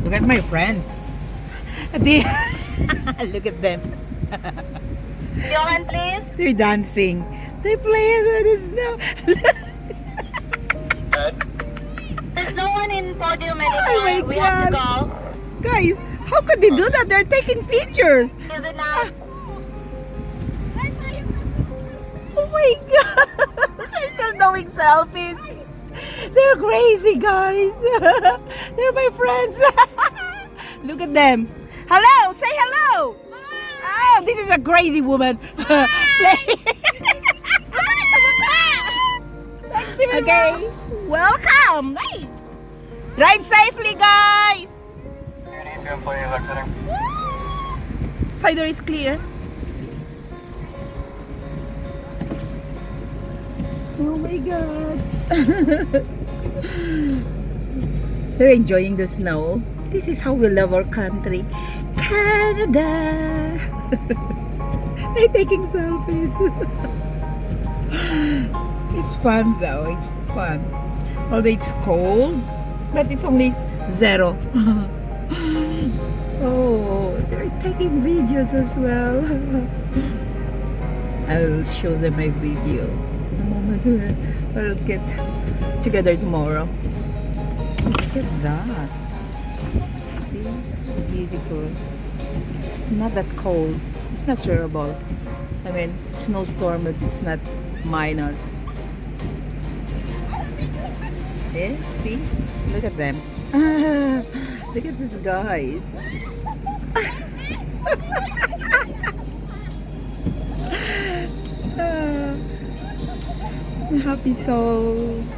Look at my friends. They look at them. Johan, please. They're dancing. They play under the snow. There's no one in podium Oh anymore. my We have to God. go. Guys, how could they do that? They're taking pictures. Give it now. Oh my God. They're still doing selfies. They're crazy, guys. They're my friends. Look at them. Hello, say hello. Oh, this is a crazy woman. Okay, welcome. Hey. Drive safely, guys. Side door is clear. Oh my God. They're enjoying the snow. This is how we love our country, Canada. They're taking selfies. It's fun though, it's fun. Although it's cold, but it's only 0. Oh, they're taking videos as well. I will show them my video the moment we'll get together tomorrow. Look at that. See? Beautiful. It's not that cold. It's not terrible. I mean, snowstorm, but it's not minus. Yeah, see? Look at them. Look at these guys. Happy souls.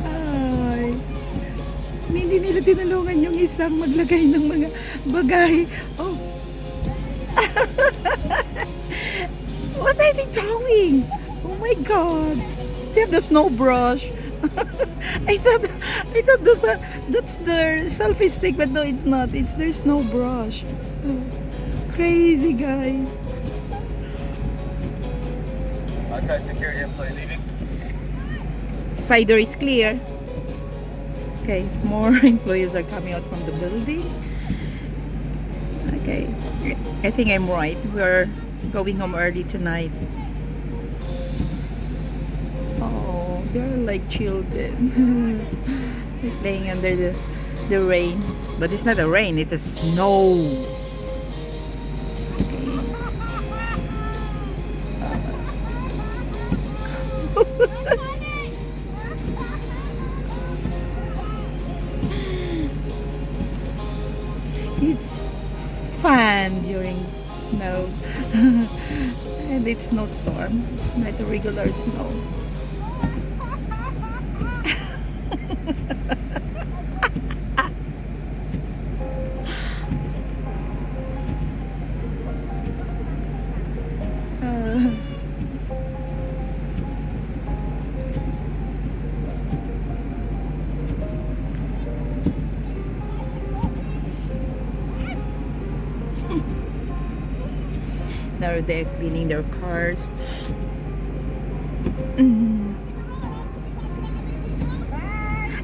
Ay, hindi nila tinulungan yung isang maglagay ng mga bagay. Oh. What are they doing? Oh my God. They have the snow brush. I thought that's their selfie stick, but no, it's not. It's their snow brush. Oh, crazy guy. Okay, security employee leaving. Side door is clear. Okay, more employees are coming out from the building. Okay, I think I'm right. We're going home early tonight. Oh, they're like children. They're playing under the rain. But it's not a rain, it's a snow. It's fun during snow. And it's snowstorm. It's not a regular snow. Now they're cleaning their cars.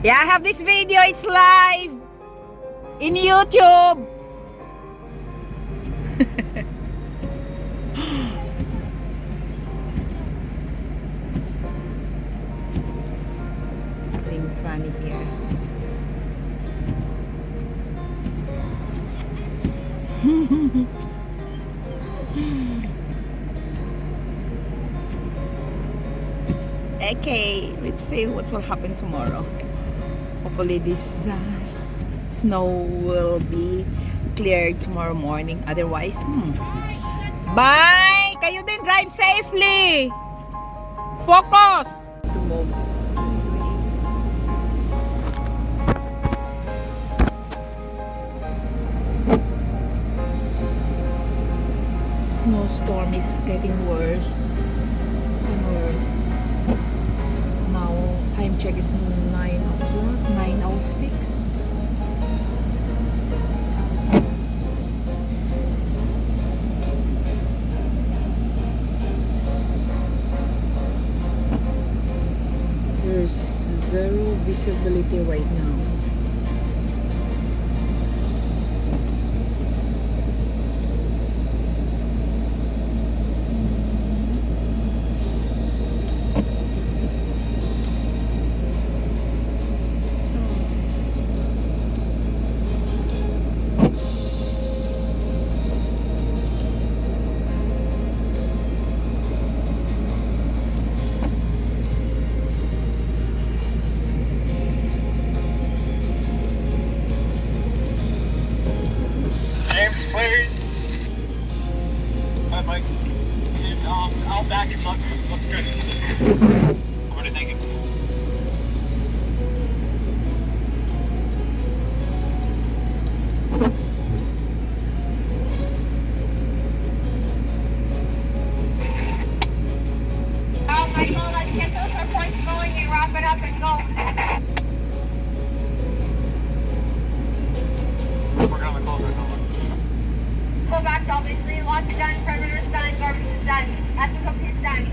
Yeah, I have this video. It's live in YouTube. Being funny here. Okay, let's see what will happen tomorrow. Hopefully this snow will be cleared tomorrow morning. Otherwise, bye! Kayo din, drive safely! Focus! The most snowstorm is getting worse and worse. Now, time check is 9 o'clock, 9:06. visibility right now. James, please. Hi, Mike. I'll back it. Looks good. What are you thinking? Michael, let's get those reports going and wrap it up and go. Working on the close right now. Go back, obviously. Lots done, perimeter's done, garbage is done. SSOP is done.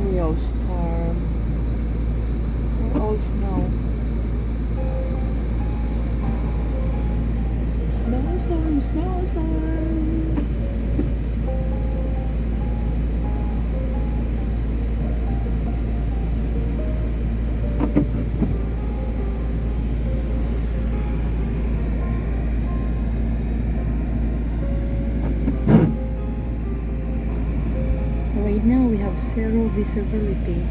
Real storm. So all snow. Snowstorm, snowstorm. Right now we have zero visibility.